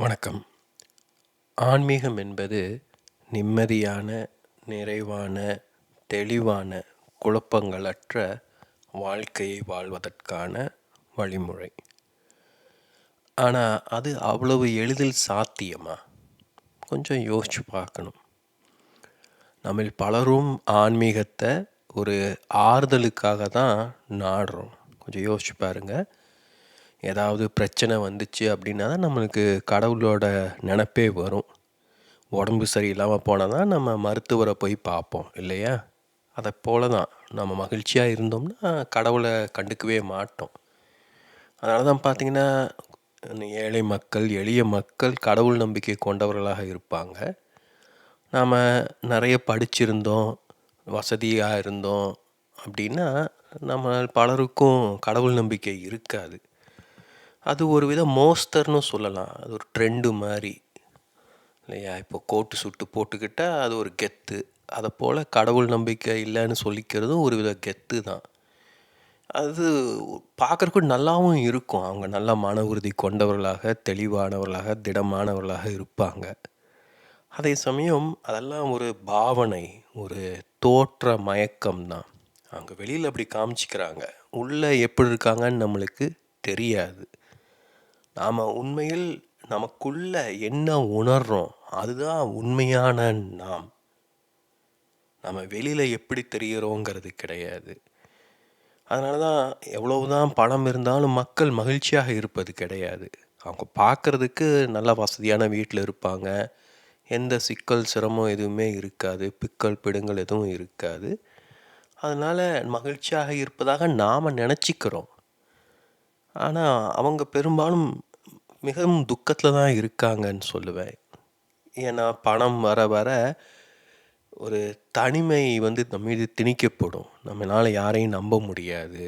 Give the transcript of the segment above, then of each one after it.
வணக்கம். ஆன்மீகம் என்பது நிம்மதியான, நிறைவான, தெளிவான, குழப்பங்களற்ற வாழ்க்கையை வாழ்வதற்கான வழிமுறை. ஆனா, அது அவ்வளவு எளிதில் சாத்தியமா? கொஞ்சம் யோசிச்சு பார்க்கணும். நம்மில் பலரும் ஆன்மீகத்த ஒரு ஆறுதலுக்காக தான் நாடுறோம். கொஞ்சம் யோசிச்சு பாருங்க. ஏதாவது பிரச்சனை வந்துச்சு அப்படின்னா தான் நம்மளுக்கு கடவுளோட நினப்பே வரும். உடம்பு சரியில்லாமல் போனால் தான் நம்ம மருத்துவரை போய் பார்ப்போம் இல்லையா? அதை போல தான் நம்ம மகிழ்ச்சியாக இருந்தோம்னா கடவுளை கண்டுக்கவே மாட்டோம். அதனால தான் பார்த்திங்கன்னா, ஏழை மக்கள், எளிய மக்கள் கடவுள் நம்பிக்கை கொண்டவர்களாக இருப்பாங்க. நாம் நிறைய படிச்சிருந்தோம், வசதியாக இருந்தோம் அப்படின்னா நம்ம பலருக்கும் கடவுள் நம்பிக்கை இருக்காது. அது ஒரு வித மோஸ்தர்னு சொல்லலாம். அது ஒரு ட்ரெண்டு மாதிரி இல்லையா? இப்போ கோட்டு சுட்டு போட்டுக்கிட்டால் அது ஒரு கெத்து. அதை போல் கடவுள் நம்பிக்கை இல்லைன்னு சொல்லிக்கிறதும் ஒரு வித கெத்து தான். அது பார்க்குறக்கு நல்லாவும் இருக்கும். அவங்க நல்ல மன உறுதி கொண்டவர்களாக, தெளிவானவர்களாக, திடமானவர்களாக இருப்பாங்க. அதே சமயம் அதெல்லாம் ஒரு பாவனை, ஒரு தோற்ற மயக்கம் தான். அவங்க வெளியில் அப்படி காமிச்சிக்கிறாங்க, உள்ளே எப்படி இருக்காங்கன்னு நம்மளுக்கு தெரியாது. நாம் உண்மையில் நமக்குள்ள என்ன உணர்றோம் அதுதான் உண்மையான நாம். நம்ம வெளியில் எப்படி தெரிகிறோங்கிறது கிடையாது. அதனால தான் எவ்வளவுதான் பணம் இருந்தாலும் மக்கள் மகிழ்ச்சியாக இருப்பது கிடையாது. அவங்க பார்க்குறதுக்கு நல்ல வசதியான வீட்டில் இருப்பாங்க. எந்த சிக்கல் சிரமம் எதுவுமே இருக்காது. பிக்கல் பிடுங்கல் எதுவும் இருக்காது. அதனால் மகிழ்ச்சியாக இருப்பதாக நாம் நினச்சிக்கிறோம். ஆனால் அவங்க பெரும்பாலும் மிகவும் துக்கத்தில் தான் இருக்காங்கன்னு சொல்லுவேன். ஏன்னா பணம் வர வர ஒரு தனிமை நம்ம மீது திணிக்கப்படும். நம்மளால் யாரையும் நம்ப முடியாது.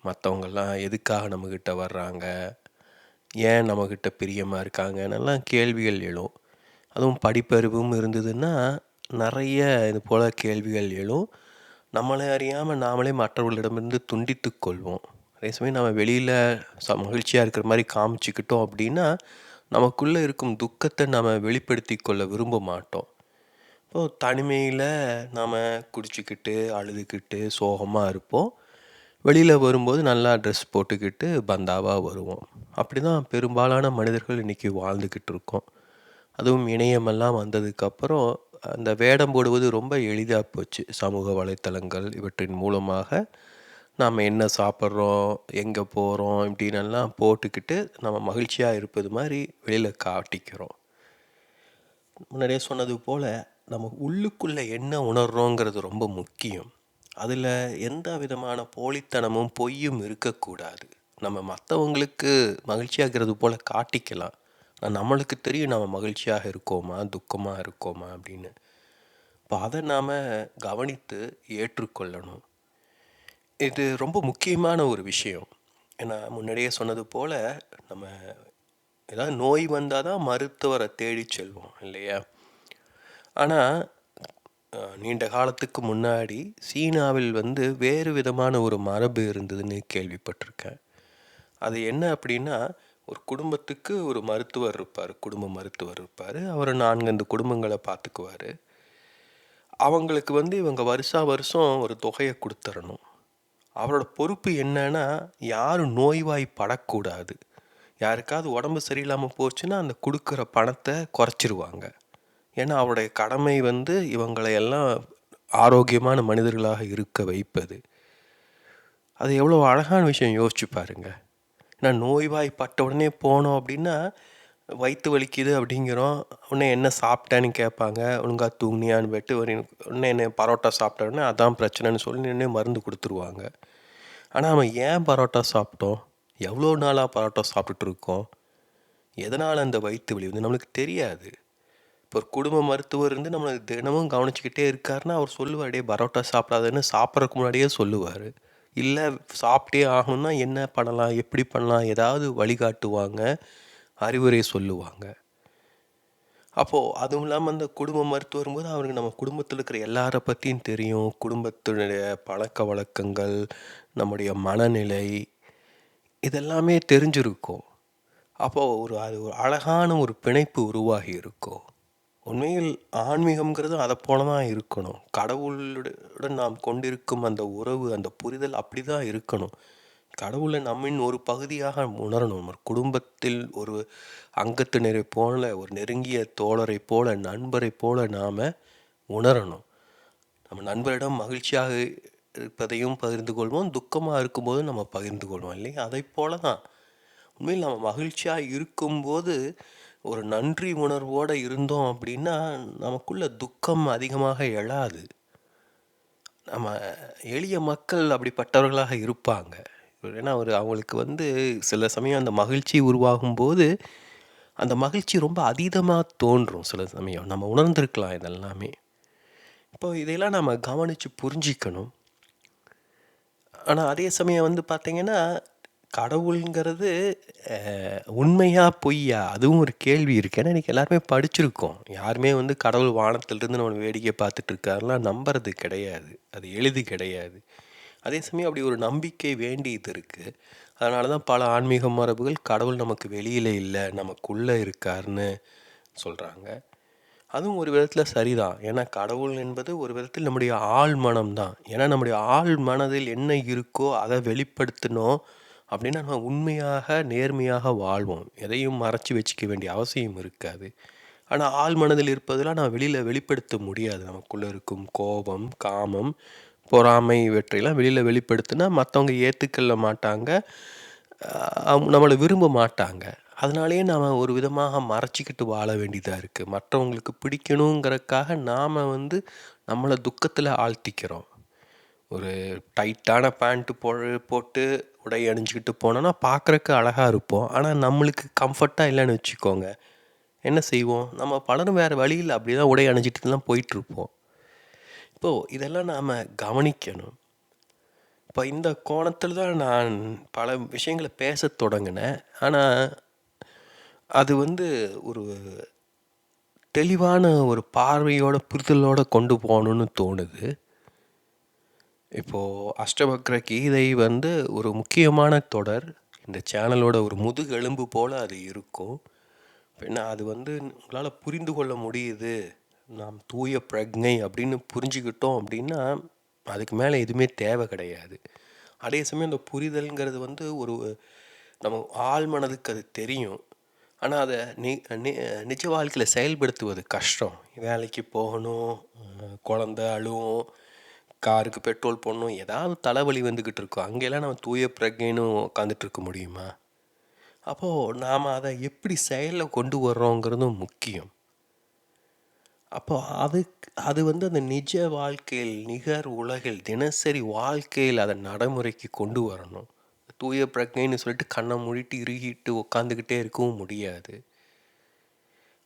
மற்றவங்கெல்லாம் எதுக்காக நம்மக்கிட்ட வர்றாங்க, ஏன் நம்மக்கிட்ட பிரியமாக இருக்காங்கன்னெல்லாம் கேள்விகள் எழும். அதுவும் படிப்பறிவும் இருந்ததுன்னா நிறைய இது போல் கேள்விகள் எழும். நம்மளை அறியாமல் நாமளே மற்றவர்களிடமிருந்து துண்டித்து கொள்வோம். அதே சமயம் நம்ம வெளியில் மகிழ்ச்சியாக இருக்கிற மாதிரி காமிச்சிக்கிட்டோம் அப்படின்னா நமக்குள்ளே இருக்கும் துக்கத்தை நம்ம வெளிப்படுத்தி கொள்ள விரும்ப மாட்டோம். இப்போது தனிமையில் நாம் குடிச்சிக்கிட்டு அழுதுகிட்டு சோகமாக இருப்போம். வெளியில் வரும்போது நல்லா ட்ரெஸ் போட்டுக்கிட்டு பந்தாவாக வருவோம். அப்படி தான் பெரும்பாலான மனிதர்கள் இன்றைக்கி வாழ்ந்துக்கிட்டு இருக்கோம். அதுவும் இணையமெல்லாம் வந்ததுக்கப்புறம் அந்த வேடம் போடுவது ரொம்ப எளிதாக போச்சு. சமூக வலைத்தளங்கள் இவற்றின் மூலமாக நாம் என்ன சாப்பிட்றோம், எங்கே போகிறோம் இப்படின்னெல்லாம் போட்டுக்கிட்டு நம்ம மகிழ்ச்சியாக இருப்பது மாதிரி வெளியில் காட்டிக்கிறோம். முன்னாடியே சொன்னது போல் நம்ம உள்ளுக்குள்ளே என்ன உணர்றோங்கிறது ரொம்ப முக்கியம். அதில் எந்த விதமான போலித்தனமும் பொய்யும் இருக்கக்கூடாது. நம்ம மற்றவங்களுக்கு மகிழ்ச்சியாக இருக்கிறது போல் காட்டிக்கலாம். நம்மளுக்கு தெரியும் நம்ம மகிழ்ச்சியாக இருக்கோமா, துக்கமாக இருக்கோமா அப்படின்னு. இப்போ அதை நாம் கவனித்து ஏற்றுக்கொள்ளணும். இது ரொம்ப முக்கியமான ஒரு விஷயம். ஏன்னா முன்னாடியே சொன்னது போல் நம்ம ஏதாவது நோய் வந்தால் தான் மருத்துவரை தேடி செல்வோம் இல்லையா? ஆனால் நீண்ட காலத்துக்கு முன்னாடி சீனாவில் வேறு விதமான ஒரு மரபு இருந்ததுன்னு கேள்விப்பட்டிருக்கேன். அது என்ன அப்படின்னா, ஒரு குடும்பத்துக்கு ஒரு மருத்துவர் இருப்பார், குடும்ப மருத்துவர் இருப்பார். அவர் 4-5 குடும்பங்களை பார்த்துக்குவார். அவங்களுக்கு இவங்க வருஷா வருஷம் ஒரு தொகையை கொடுத்துடணும். அவரோட பொறுப்பு என்னன்னா, யாரும் நோய்வாய்ப்படக்கூடாது. யாருக்காவது உடம்பு சரியில்லாமல் போச்சுன்னா அந்த கொடுக்குற பணத்தை குறைச்சிருவாங்க. ஏன்னா அவருடைய கடமை இவங்களை எல்லாம் ஆரோக்கியமான மனிதர்களாக இருக்க வைப்பது. அது எவ்வளோ அழகான விஷயம் யோசிச்சு பாருங்க. ஏன்னா நோய்வாய்ப்பட்ட உடனே போனோம் அப்படின்னா வயிற்று வலிக்குது அப்படிங்கிறோம். உடனே என்ன சாப்பிட்டேன்னு கேட்பாங்க. ஒழுங்காக தூங்கினியான்னு போய்ட்டு உடனே என்ன பரோட்டா சாப்பிட்ட உடனே அதான் பிரச்சனைன்னு சொல்லி உடனே மருந்து கொடுத்துருவாங்க. ஆனால் நம்ம ஏன் பரோட்டா சாப்பிட்டோம், எவ்வளோ நாளாக பரோட்டா சாப்பிட்டுட்ருக்கோம், எதனால் அந்த வயிற்று வலி நம்மளுக்கு தெரியாது. இப்போ ஒரு குடும்ப மருத்துவர் நம்மளை தினமும் கவனிச்சிக்கிட்டே இருக்காருன்னா அவர் சொல்லுவார், டே பரோட்டா சாப்பிடாதுன்னு சாப்பிட்றதுக்கு முன்னாடியே சொல்லுவார். இல்லை சாப்பிட்டே ஆகணும்னா என்ன பண்ணலாம், எப்படி பண்ணலாம், ஏதாவது வழிகாட்டுவாங்க, அறிவுரை சொல்லுவாங்க. அப்போது அதுவும் இல்லாமல் அந்த குடும்ப மருத்துவரும் போது அவருக்கு நம்ம குடும்பத்தில் இருக்கிற எல்லாரை பற்றியும் தெரியும். குடும்பத்தினுடைய பழக்க வழக்கங்கள், நம்முடைய மனநிலை இதெல்லாமே தெரிஞ்சிருக்கும். அப்போது அது ஒரு அழகான ஒரு பிணைப்பு உருவாகி இருக்கும். உண்மையில் ஆன்மீகம்ங்கிறது அதை போல தான் இருக்கணும். கடவுளுடன் நாம் கொண்டிருக்கும் அந்த உறவு, அந்த புரிதல் அப்படி தான் இருக்கணும். கடவுளை நம்மின் ஒரு பகுதியாக உணரணும். ஒரு குடும்பத்தில் ஒரு அங்கத்தினரை போல, ஒரு நெருங்கிய தோழரை போல, நண்பரை போல நாம் உணரணும். நம்ம நண்பரிடம் மகிழ்ச்சியாக இருப்பதையும் பகிர்ந்து கொள்வோம், துக்கமாக இருக்கும்போது நம்ம பகிர்ந்து கொள்வோம் இல்லையா? அதை போல தான் உண்மையில் நம்ம மகிழ்ச்சியாக இருக்கும்போது ஒரு நன்றி உணர்வோடு இருந்தோம் அப்படின்னா நமக்குள்ள துக்கம் அதிகமாக எழாது. நம்ம எளிய மக்கள் அப்படிப்பட்டவர்களாக இருப்பாங்க. ஏன்னா அவங்களுக்கு சில சமயம் அந்த மகிழ்ச்சி உருவாகும்போது அந்த மகிழ்ச்சி ரொம்ப அதீதமாக தோன்றும். சில சமயம் நம்ம உணர்ந்திருக்கலாம் இதெல்லாமே. இப்போ இதையெல்லாம் நம்ம கவனித்து புரிஞ்சிக்கணும். ஆனால் அதே சமயம் பார்த்தீங்கன்னா கடவுளுங்கிறது உண்மையா பொய்யா அதுவும் ஒரு கேள்வி இருக்குது. ஏன்னா இன்றைக்கி எல்லாருமே படிச்சிருக்கோம். யாருமே கடவுள் வானத்திலிருந்து நம்ம வேடிக்கை பார்த்துட்டு இருக்காருலாம் நம்புறது கிடையாது. அது எளிது கிடையாது. அதே சமயம் அப்படி ஒரு நம்பிக்கை வேண்டியது இருக்குது. அதனால தான் பல ஆன்மீக மரபுகள் கடவுள் நமக்கு வெளியில் இல்லை, நமக்குள்ளே இருக்காருன்னு சொல்கிறாங்க. அதுவும் ஒரு விதத்தில் சரிதான். ஏன்னா கடவுள் என்பது ஒரு விதத்தில் நம்முடைய ஆழ் மனம் தான். ஏன்னா நம்முடைய ஆழ் மனதில் என்ன இருக்கோ அதை வெளிப்படுத்தணும் அப்படின்னா நம்ம உண்மையாக நேர்மையாக வாழ்வோம். எதையும் மறைச்சி வச்சுக்க வேண்டிய அவசியம் இருக்காது. ஆனால் ஆழ் மனதில் இருப்பதெல்லாம் நான் வெளியில் வெளிப்படுத்த முடியாது. நமக்குள்ளே இருக்கும் கோபம், காமம், பொறாமை இவற்றையெல்லாம் வெளியில் வெளிப்படுத்தினா மற்றவங்க ஏற்றுக்கொள்ள மாட்டாங்க, நம்மளை விரும்ப மாட்டாங்க. அதனாலேயே நாம் ஒரு விதமாக மறைச்சிக்கிட்டு வாழ வேண்டியதாக இருக்குது. மற்றவங்களுக்கு பிடிக்கணுங்கிறதுக்காக நாம் நம்மளை துக்கத்தில் ஆழ்த்திக்கிறோம். ஒரு டைட்டான பேண்ட்டு போட்டு உடை அணிஞ்சிக்கிட்டு போனோன்னா பார்க்குறக்கு அழகாக இருப்போம். ஆனால் நம்மளுக்கு கம்ஃபர்ட்டாக இல்லைன்னு வச்சுக்கோங்க, என்ன செய்வோம்? நம்ம பலரும் வேறு வழியில் அப்படி தான் உடை அணிஞ்சிட்டு தான் போயிட்டுருப்போம். இப்போது இதெல்லாம் நாம் கவனிக்கணும். இப்போ இந்த கோணத்தில் தான் நான் பல விஷயங்களை பேச தொடங்கினேன். ஆனால் அது ஒரு தெளிவான ஒரு பார்வையோட புரிதலோடு கொண்டு போகணுன்னு தோணுது. இப்போது அஷ்டவக்ர கீதை ஒரு முக்கியமான தொடர். இந்த சேனலோட ஒரு முதுகெலும்பு போல் அது இருக்கும். ஏன்னா அது உங்களால் புரிந்து கொள்ள முடியுது, நாம் தூய பிரக்ஞை அப்படின்னு புரிஞ்சுக்கிட்டோம் அப்படின்னா அதுக்கு மேலே எதுவுமே தேவை கிடையாது. அதே சமயம் அந்த புரிதல்ங்கிறது ஒரு நம்ம ஆழ் மனதுக்கு அது தெரியும். ஆனால் அதை நிஜ வாழ்க்கையில் செயல்படுத்துவது கஷ்டம். வேலைக்கு போகணும், குழந்த அழுவும், காருக்கு பெட்ரோல் போடணும், ஏதாவது தலைவலி வந்துக்கிட்டு இருக்கோம். அங்கெல்லாம் நம்ம தூய பிரக்ஞைன்னு உட்காந்துட்டு இருக்க முடியுமா? அப்போது நாம் அதை எப்படி செயலில் கொண்டு வர்றோங்கிறதும் முக்கியம். அப்போது அது அந்த நிஜ வாழ்க்கையில், நிகர் உலகில், தினசரி வாழ்க்கையில் அதை நடைமுறைக்கு கொண்டு வரணும். தூய பிரக்ஞைன்னு சொல்லிட்டு கண்ணை மூடிட்டு இறுகிட்டு உட்காந்துக்கிட்டே இருக்கவும் முடியாது.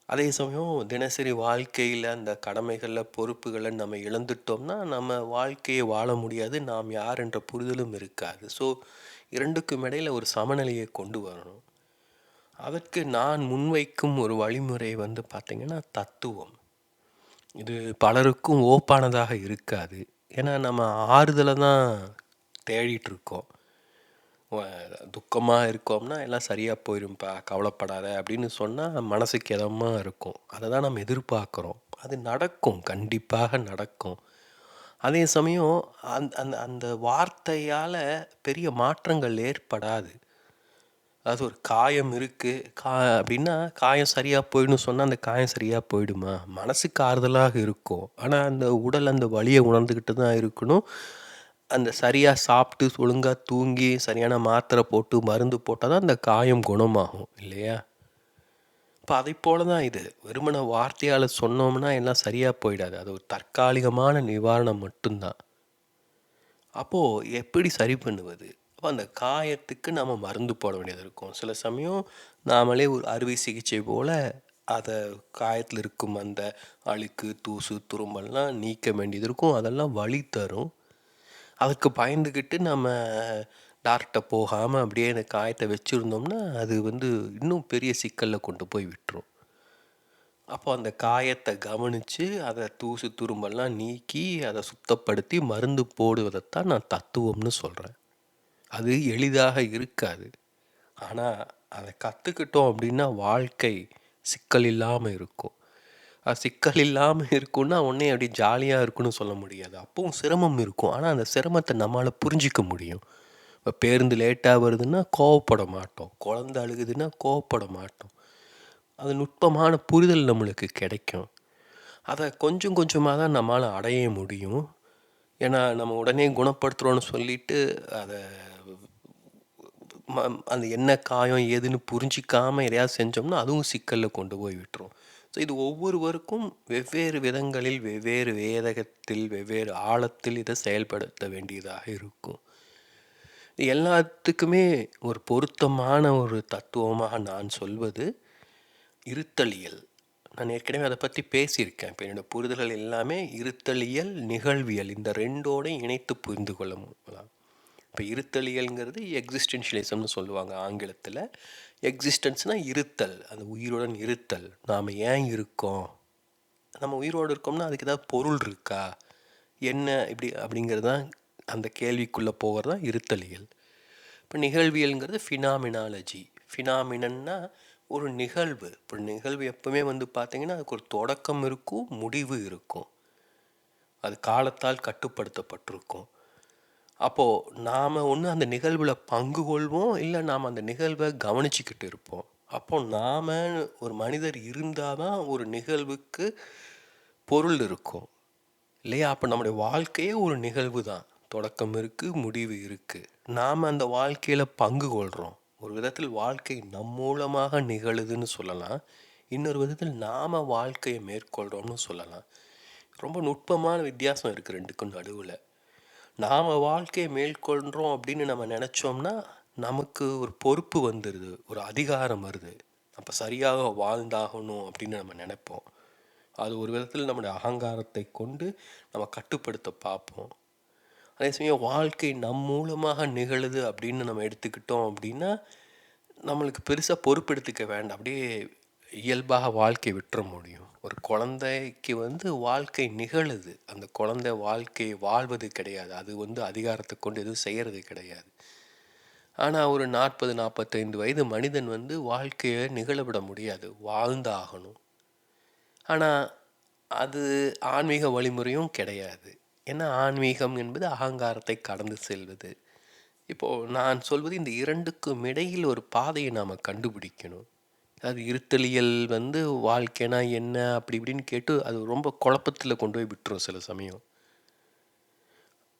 அதே சமயம் தினசரி வாழ்க்கையில் அந்த கடமைகளில் பொறுப்புகளை நம்ம இழந்துட்டோம்னா நம்ம வாழ்க்கையை வாழ முடியாது, நாம் யார் என்ற புரிதலும் இருக்காது. ஸோ இரண்டுக்கும் இடையில் ஒரு சமநிலையை கொண்டு வரணும். அதற்கு நான் முன்வைக்கும் ஒரு வழிமுறை பார்த்திங்கன்னா தத்துவம். இது பலருக்கும் ஓப்பானதாக இருக்காது. ஏன்னா நம்ம ஆறுதலை தான் தேடிட்டுருக்கோம். துக்கமாக இருக்கோம்னா எல்லாம் சரியாக போயிடும்ப்பா, கவலைப்படாத அப்படின்னு சொன்னால் மனசுக்கு இதமாக இருக்கும். அதை தான் நம்ம எதிர்பார்க்குறோம். அது நடக்கும், கண்டிப்பாக நடக்கும். அதே சமயம் அந்த அந்த வார்த்தையால் பெரிய மாற்றங்கள் ஏற்படாது. அது ஒரு காயம் இருக்குது அப்படின்னா காயம் சரியாக போயிடும் சொன்னால் அந்த காயம் சரியாக போயிடுமா? மனசுக்கு ஆறுதலாக இருக்கும். ஆனால் அந்த உடல் அந்த வலியை உணர்ந்துக்கிட்டு தான் இருக்கணும். அந்த சரியாக சாப்பிட்டு ஒழுங்காக தூங்கி சரியான மாத்திரை போட்டு மருந்து போட்டால் தான் அந்த காயம் குணமாகும் இல்லையா? இப்போ அதை போல தான் இது. வெறுமன வார்த்தையால் சொன்னோம்னா எல்லாம் சரியாக போயிடாது. அது ஒரு தற்காலிகமான நிவாரணம் மட்டும்தான். அப்போது எப்படி சரி பண்ணுவது? அப்போ அந்த காயத்துக்கு நம்ம மருந்து போட வேண்டியது இருக்கும். சில சமயம் நாமளே ஒரு அறுவை சிகிச்சை போல் அதை காயத்தில் இருக்கும் அந்த அழுக்கு, தூசு, துரும்பெல்லாம் நீக்க வேண்டியது இருக்கும். அதெல்லாம் வலி தரும். அதுக்கு பயந்துக்கிட்டு நம்ம டாக்டர்கிட்ட போகாமல் அப்படியே அந்த காயத்தை வச்சுருந்தோம்னா அது இன்னும் பெரிய சிக்கலில் கொண்டு போய் விட்டுரும். அப்போ அந்த காயத்தை கவனித்து அதை தூசு துரும்பெல்லாம் நீக்கி அதை சுத்தப்படுத்தி மருந்து போடுவதைத்தான் நான் தத்துவம்னு சொல்கிறேன். அது எளிதாக இருக்காது. ஆனால் அதை கற்றுக்கிட்டோம் அப்படின்னா வாழ்க்கை சிக்கல் இல்லாமல் இருக்கும். அது சிக்கல் இல்லாமல் இருக்குன்னா உடனே அப்படி ஜாலியாக இருக்குன்னு சொல்ல முடியாது. அப்பவும் சிரமம் இருக்கும். ஆனால் அந்த சிரமத்தை நம்மளால் புரிஞ்சிக்க முடியும். இப்போ பேருந்து லேட்டாக வருதுன்னா கோவப்பட மாட்டோம். குழந்தை அழுகுதுன்னா கோவப்பட மாட்டோம். அது நுட்பமான புரிதல் நம்மளுக்கு கிடைக்கும். அதை கொஞ்சம் கொஞ்சமாக தான் நம்மளால் அடைய முடியும். ஏன்னா நம்ம உடனே குணப்படுத்துகிறோன்னு சொல்லிட்டு அதை அந்த என்ன காயம் ஏதுன்னு புரிஞ்சிக்காமல் எதையாவது செஞ்சோம்னா அதுவும் சிக்கலில் கொண்டு போய் விட்டுரும். ஸோ இது ஒவ்வொருவருக்கும் வெவ்வேறு விதங்களில், வெவ்வேறு வேதகத்தில், வெவ்வேறு ஆழத்தில் இதை செயல்படுத்த வேண்டியதாக இருக்கும். எல்லாத்துக்குமே ஒரு பொருத்தமான ஒரு தத்துவமாக நான் சொல்வது இருத்தலியல். நான் ஏற்கனவே அதை பற்றி பேசியிருக்கேன். இப்போ என்னோடய புரிதல்கள் எல்லாமே இருத்தலியல், நிகழ்வியல், இந்த ரெண்டோடையும் இணைத்து புரிந்து கொள்ள முடியலாம். இப்போ இருத்தலியல்ங்கிறது எக்ஸிஸ்டென்ஷியலிசம்னு சொல்லுவாங்க ஆங்கிலத்தில். எக்ஸிஸ்டன்ஸ்னால் இருத்தல், அந்த உயிருடன் இருத்தல். நாம் ஏன் இருக்கோம், நம்ம உயிரோடு இருக்கோம்னா அதுக்கு ஏதாவது பொருள் இருக்கா, என்ன இப்படி அப்படிங்கிறது தான், அந்த கேள்விக்குள்ளே போகிறது தான் இருத்தலியல். இப்போ நிகழ்வியல்ங்கிறது ஃபினாமினாலஜி. ஃபினாமினன்னா ஒரு நிகழ்வு. இப்போ நிகழ்வு எப்பவுமே பார்த்திங்கன்னா அதுக்கு ஒரு தொடக்கம் இருக்கும், முடிவு இருக்கும். அது காலத்தால் கட்டுப்படுத்தப்பட்டிருக்கும். அப்போது நாம் ஒன்று அந்த நிகழ்வில் பங்கு கொள்வோம், இல்லை நாம் அந்த நிகழ்வை கவனிச்சிக்கிட்டு இருப்போம். அப்போது நாம் ஒரு மனிதர் இருந்தால் தான் ஒரு நிகழ்வுக்கு பொருள் இருக்கும் இல்லையா? அப்போ நம்முடைய வாழ்க்கையே ஒரு நிகழ்வு தான். தொடக்கம் இருக்குது, முடிவு இருக்குது. நாம் அந்த வாழ்க்கையில் பங்கு கொள்கிறோம். ஒரு விதத்தில் வாழ்க்கை நம் மூலமாக நிகழுதுன்னு சொல்லலாம். இன்னொரு விதத்தில் நாம் வாழ்க்கையை மேற்கொள்கிறோம்னு சொல்லலாம். ரொம்ப நுட்பமான வித்தியாசம் இருக்குது ரெண்டுக்கும் நடுவில். நாம் வாழ்க்கையை மேற்கொள்கிறோம் அப்படின்னு நம்ம நினச்சோம்னா நமக்கு ஒரு பொறுப்பு வந்துடுது, ஒரு அதிகாரம் வருது. அப்போ சரியாக வாழ்ந்தாகணும் அப்படின்னு நம்ம நினைப்போம். அது ஒரு விதத்தில் நம்முடைய அகங்காரத்தை கொண்டு நம்ம கட்டுப்படுத்த பார்ப்போம். அதே சமயம் வாழ்க்கை நம் மூலமாக நிகழுது அப்படின்னு நம்ம எடுத்துக்கிட்டோம் அப்படின்னா நம்மளுக்கு பெருசாக பொறுப்பெடுத்துக்க வேண்டாம். அப்படியே இயல்பாக வாழ்க்கை விட்டுற முடியும். ஒரு குழந்தைக்கு வாழ்க்கை நிகழுது. அந்த குழந்தை வாழ்க்கையை வாழ்வது கிடையாது. அது அதிகாரத்தை கொண்டு எதுவும் செய்கிறது கிடையாது. ஆனால் ஒரு 40-45 வயது மனிதன் வாழ்க்கையை நிகழவிட முடியாது, வாழ்ந்தாகணும். ஆனால் அது ஆன்மீக வழிமுறையும் கிடையாது. ஏன்னா ஆன்மீகம் என்பது அகங்காரத்தை கடந்து செல்வது. இப்போது நான் சொல்வது இந்த இரண்டுக்கும் இடையில் ஒரு பாதையை நாம் கண்டுபிடிக்கணும். அது இருத்தலியல் வாழ்க்கைனா என்ன அப்படி இப்படின்னு கேட்டு அது ரொம்ப குழப்பத்தில் கொண்டு போய் விட்டுரும் சில சமயம்.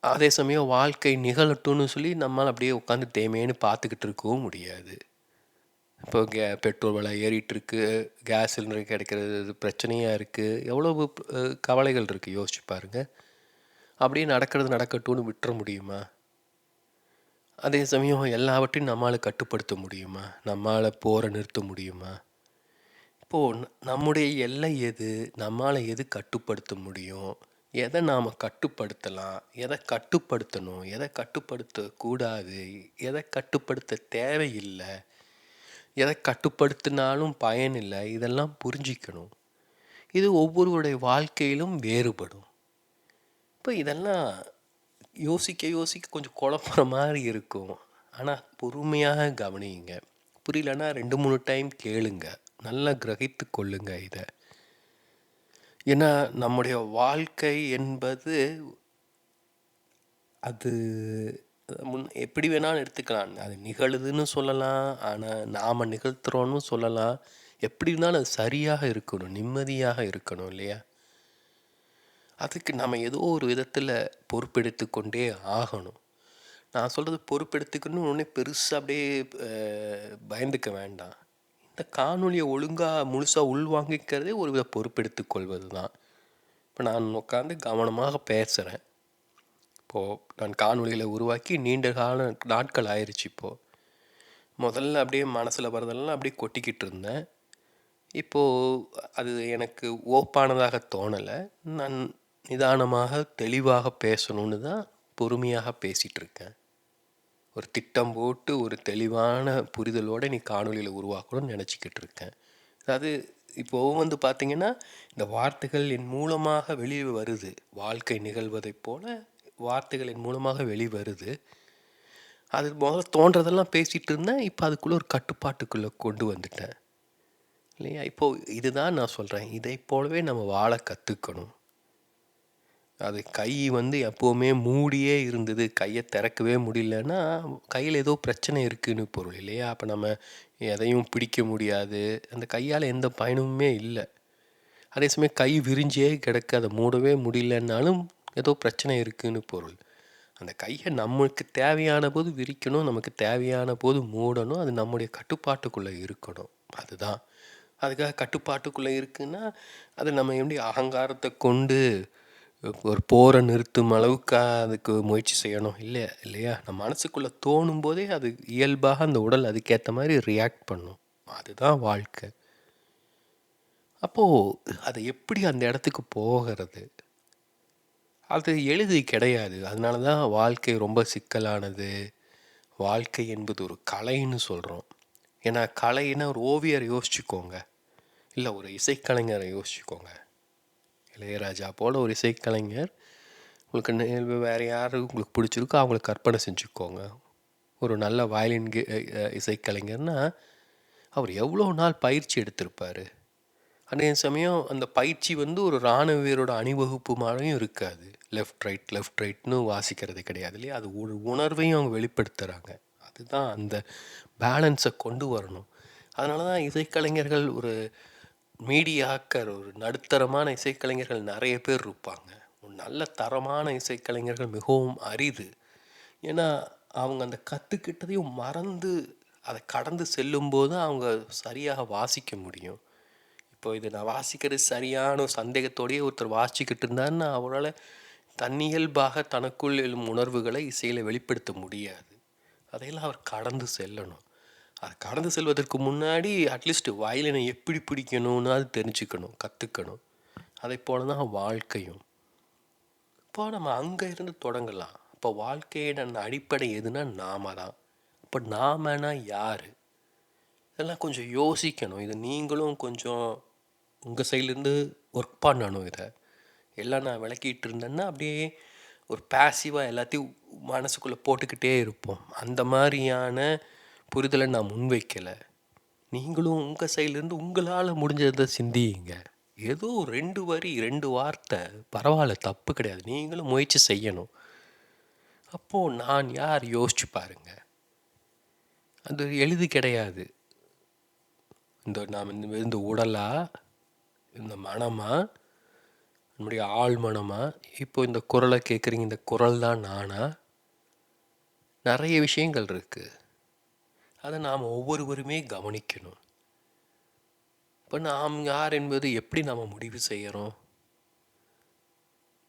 அதே சமயம் வாழ்க்கை நிகழட்டும்னு சொல்லி நம்மளால் அப்படியே உட்காந்து தேமையேன்னு பார்த்துக்கிட்டு இருக்கவும் முடியாது. இப்போ பெட்ரோல் விலை ஏறிட்டுருக்கு, கேஸ் சிலிண்டர் கிடைக்கிறது பிரச்சனையாக இருக்குது, எவ்வளவு கவலைகள் இருக்குது, யோசிச்சு பாருங்கள். அப்படியே நடக்கட்டும்னு விட்டுற முடியுமா? அதே சமயம் எல்லாவற்றையும் நம்மளால் கட்டுப்படுத்த முடியுமா? நம்மளால் போரை நிறுத்த முடியுமா? இப்போது நம்முடைய எல்லை எது? நம்மால் எது கட்டுப்படுத்த முடியும்? எதை நாம் கட்டுப்படுத்தலாம், எதை கட்டுப்படுத்தணும், எதை கட்டுப்படுத்தக்கூடாது, எதை கட்டுப்படுத்த தேவையில்லை, எதை கட்டுப்படுத்தினாலும் பயனில்லை, இதெல்லாம் புரிஞ்சிக்கணும். இது ஒவ்வொருவருடைய வாழ்க்கையிலும் வேறுபடும். இப்போ இதெல்லாம் யோசிக்க கொஞ்சம் குழப்புற மாதிரி இருக்கும். ஆனால் பொறுமையாக கவனியுங்க. புரியலன்னா 2-3 டைம் கேளுங்க, நல்லா கிரகித்து கொள்ளுங்க இதை. ஏன்னா நம்முடைய வாழ்க்கை என்பது அது எப்படி வேணாலும் எடுத்துக்கலாம். அது நிகழுதுன்னு சொல்லலாம், ஆனால் நாம் நிகழ்த்துறோன்னு சொல்லலாம். எப்படி இருந்தாலும் அது சரியாக இருக்கணும், நிம்மதியாக இருக்கணும் இல்லையா? அதுக்கு நம்ம ஏதோ ஒரு விதத்தில் பொறுப்பெடுத்து கொண்டே ஆகணும். நான் சொல்கிறது பொறுப்பெடுத்துக்கணும்னு ஒன்றே பெருசாக அப்படியே பயந்துக்க வேண்டாம். இந்த காணொலியை ஒழுங்காக முழுசாக உள்வாங்கிக்கிறதே ஒரு வித பொறுப்பெடுத்து கொள்வது தான். இப்போ நான் உட்காந்து கவனமாக பேசுகிறேன். இப்போது நான் காணொலிகளை உருவாக்கி நீண்ட கால நாட்கள் ஆயிடுச்சு. இப்போது முதல்ல அப்படியே மனசில் வரதெல்லாம் அப்படியே கொட்டிக்கிட்டு இருந்தேன். இப்போது அது எனக்கு ஓப்பானதாக தோணலை. நான் நிதானமாக தெளிவாக பேசணுன்னு தான் பொறுமையாக பேசிகிட்ருக்கேன். ஒரு திட்டம் போட்டு ஒரு தெளிவான புரிதலோடு நீ காணொலியில் உருவாக்கணும்னு நினச்சிக்கிட்டு இருக்கேன். அதாவது இப்போது பார்த்திங்கன்னா இந்த வார்த்தைகள் என் மூலமாக வெளியே வருது. வாழ்க்கை நிகழ்வதைப் போல் வார்த்தைகள் என் மூலமாக வெளிவருது. அது முதல்ல தோன்றதெல்லாம் பேசிகிட்டு இருந்தேன். இப்போ அதுக்குள்ளே ஒரு கட்டுப்பாட்டுக்குள்ளே கொண்டு வந்துட்டேன் இல்லையா? இப்போது இதுதான் நான் சொல்கிறேன், இதை போலவே நம்ம வாழ கற்றுக்கணும். அது கை எப்போவுமே மூடியே இருந்தது, கையை திறக்கவே முடியலன்னா கையில் ஏதோ பிரச்சனை இருக்குதுன்னு பொருள் இல்லையா? அப்போ நம்ம எதையும் பிடிக்க முடியாது, அந்த கையால் எந்த பயனுமே இல்லை. அதே சமயம் கை விரிஞ்சே கிடக்க, அதை மூடவே முடியலன்னாலும் ஏதோ பிரச்சனை இருக்குதுன்னு பொருள். அந்த கையை நமக்கு தேவையான போது விரிக்கணும், நமக்கு தேவையான போது மூடணும். அது நம்முடைய கட்டுப்பாட்டுக்குள்ளே இருக்கணும். அதுதான். அதுக்காக கட்டுப்பாட்டுக்குள்ளே இருக்குன்னா அது நம்ம எப்படி அகங்காரத்தை கொண்டு ஒரு போரை நிறுத்தும் அளவுக்கு அதுக்கு முயற்சி செய்யணும் இல்லை இல்லையா? நம்ம மனசுக்குள்ளே தோணும் போதே அது இயல்பாக அந்த உடல் அதுக்கேற்ற மாதிரி ரியாக்ட் பண்ணும். அதுதான் வாழ்க்கை. அப்போது அதை எப்படி அந்த இடத்துக்கு போகிறது, அது எளிது கிடையாது. அதனால தான் வாழ்க்கை ரொம்ப சிக்கலானது. வாழ்க்கை என்பது ஒரு கலைன்னு சொல்கிறோம். ஏன்னா கலைன்னா ஒரு ஓவியரை யோசிச்சுக்கோங்க, இல்லை ஒரு இசைக்கலைஞரை யோசிச்சுக்கோங்க. இளையராஜா போல் ஒரு இசைக்கலைஞர், உங்களுக்கு வேறு யார் உங்களுக்கு பிடிச்சிருக்கோ அவங்கள கற்பனை செஞ்சுக்கோங்க. ஒரு நல்ல வயலின் இசைக்கலைஞர்னால் அவர் எவ்வளோ நாள் பயிற்சி எடுத்திருப்பார். அதே சமயம் அந்த பயிற்சி ஒரு இராணுவ வீரோட அணிவகுப்பு மாதிரியும் இருக்காது. லெஃப்ட் ரைட்னு வாசிக்கிறது கிடையாது இல்லையா? அது ஒரு உணர்வையும் அவங்க வெளிப்படுத்துகிறாங்க. அதுதான் அந்த பேலன்ஸை கொண்டு வரணும். அதனால தான் இசைக்கலைஞர்கள் ஒரு மீடியாக்கர், ஒரு நடுத்தரமான இசைக்கலைஞர்கள் நிறைய பேர் இருப்பாங்க. ஒரு நல்ல தரமான இசைக்கலைஞர்கள் மிகவும் அரிது. ஏன்னா அவங்க அந்த கற்றுக்கிட்டதையும் மறந்து அதை கடந்து செல்லும்போது அவங்க சரியாக வாசிக்க முடியும். இப்போ இது நான் வாசிக்கிறது சரியான சந்தேகத்தோடையே ஒருத்தர் வாசிக்கிட்டு இருந்தாருன்னா அவரால் தன்னியல்பாக தனக்குள் எழும் உணர்வுகளை இசையில் வெளிப்படுத்த முடியாது. அதையெல்லாம் அவர் கடந்து செல்லணும். அது கடந்து செல்வதற்கு முன்னாடி அட்லீஸ்ட் வயலினை எப்படி பிடிக்கணும்னு அது தெரிஞ்சுக்கணும், கற்றுக்கணும். அதை போல தான் வாழ்க்கையும். இப்போ நம்ம அங்கே இருந்து தொடங்கலாம். இப்போ வாழ்க்கையோட அடிப்படை எதுனா நாம தான். இப்போ நாமனா யார், இதெல்லாம் கொஞ்சம் யோசிக்கணும். இது நீங்களும் கொஞ்சம் உங்கள் சைட்லேருந்து ஒர்க் பண்ணணும். இதை எல்லாம் நான் விளக்கிட்டு இருந்தேன்னா அப்படியே ஒரு பேசிவாக எல்லாத்தையும் மனசுக்குள்ளே போட்டுக்கிட்டே இருப்போம். அந்த மாதிரியான புரிதலை நான் முன்வைக்கலை. நீங்களும் உங்கள் சைட்லேருந்து உங்களால் முடிஞ்சதை சிந்தியுங்க. ஏதோ 2 வரி 2 வார்த்தை பரவாயில்ல, தப்பு கிடையாது. நீங்களும் முயற்சி செய்யணும். அப்போது நான் யார் யோசிச்சு பாருங்க. அது எளிது கிடையாது. நாம் இந்த உடலா, இந்த மனமா, நம்முடைய ஆள் மனமா, இப்போ இந்த குரலை கேட்குறீங்க, இந்த குரல் தான் நானா? நிறைய விஷயங்கள் இருக்குது. அதை நாம் ஒவ்வொருவருமே கவனிக்கணும். இப்போ நாம் யார் என்பது எப்படி நாம் முடிவு செய்கிறோம்?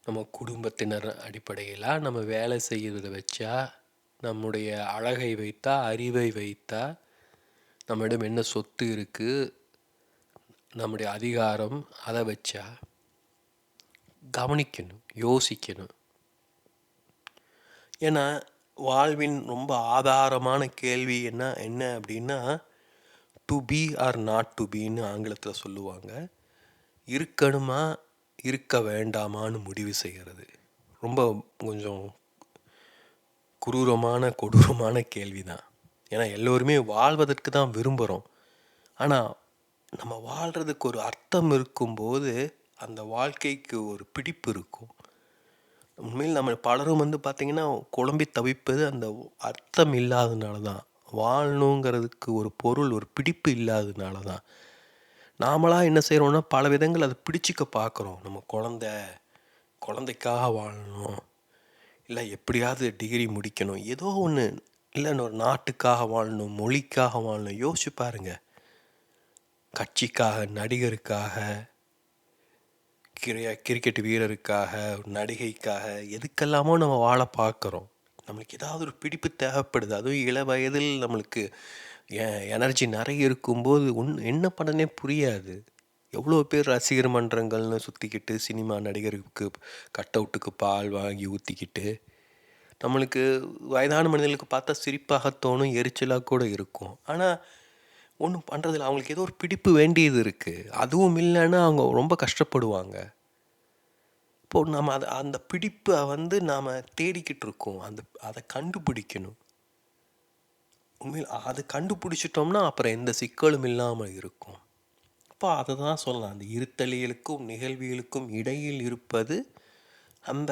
நம்ம குடும்பத்தினர் அடிப்படையில், நம்ம வேலை செய்கிறத வச்சா, நம்முடைய அழகை வைத்தா, அறிவை வைத்தா, நம்மிடம் என்ன சொத்து இருக்குது, நம்முடைய அதிகாரம், அதை வச்சா? கவனிக்கணும், யோசிக்கணும். ஏன்னா வாழ்வின் ரொம்ப ஆதாரமான கேள்வி என்ன அப்படின்னா, to be or not to பின்னு ஆங்கிலத்தில் சொல்லுவாங்க. இருக்கணுமா இருக்க வேண்டாமான்னு முடிவு செய்கிறது ரொம்ப கொஞ்சம் கொடூரமான கேள்வி தான். ஏன்னா எல்லோருமே வாழ்வதற்கு தான் விரும்புகிறோம். ஆனால் நம்ம வாழ்கிறதுக்கு ஒரு அர்த்தம் இருக்கும்போது அந்த வாழ்க்கைக்கு ஒரு பிடிப்பு இருக்கும். உண்மையில் நம்ம பலரும் பார்த்திங்கன்னா குழம்பி தவிப்பது அந்த அர்த்தம் இல்லாததுனால தான். வாழணுங்கிறதுக்கு ஒரு பொருள், ஒரு பிடிப்பு இல்லாததுனால தான். நாமளாக என்ன செய்கிறோன்னா பல விதங்கள் அதை பிடிச்சிக்க பார்க்குறோம். நம்ம குழந்தைக்காக வாழணும், இல்லை எப்படியாவது டிகிரி முடிக்கணும், ஏதோ ஒன்று, இல்லை ஒரு நாட்டுக்காக வாழணும், மொழிக்காக வாழணும். யோசிச்சு பாருங்கள். கட்சிக்காக, நடிகருக்காக, கிரிக்கெட் வீரருக்காக, நடிகைக்காக, எதுக்கெல்லாமோ நம்ம வாழ பார்க்குறோம். நம்மளுக்கு ஏதாவது ஒரு பிடிப்பு தேவைப்படுது. அதுவும் இள வயதில் நம்மளுக்கு எனர்ஜி நிறைய இருக்கும்போது என்ன பண்ணனே புரியாது. எவ்வளோ பேர் ரசிகர் மன்றங்கள்னு சுற்றிக்கிட்டு, சினிமா நடிகருக்கு கட் அவுட்டுக்கு பால் வாங்கி ஊற்றிக்கிட்டு, நம்மளுக்கு வயதான மனிதர்களுக்கு பார்த்தா சிரிப்பாக தோணும், எரிச்சலாக கூட இருக்கும். ஆனால் ஒன்றும் பண்ணுறதில்ல. அவங்களுக்கு ஏதோ ஒரு பிடிப்பு வேண்டியது இருக்குது. அதுவும் இல்லைன்னா அவங்க ரொம்ப கஷ்டப்படுவாங்க. இப்போது நம்ம அந்த பிடிப்பை நாம் தேடிக்கிட்டு இருக்கோம். அதை கண்டுபிடிக்கணும். உண்மையில் அது கண்டுபிடிச்சிட்டோம்னா அப்புறம் எந்த சிக்கலும் இல்லாமல் இருக்கும். அப்போ அதை தான் சொல்லலாம், அந்த இருத்தலியலுக்கும் நிகழ்வியலுக்கும் இடையில் இருப்பது அந்த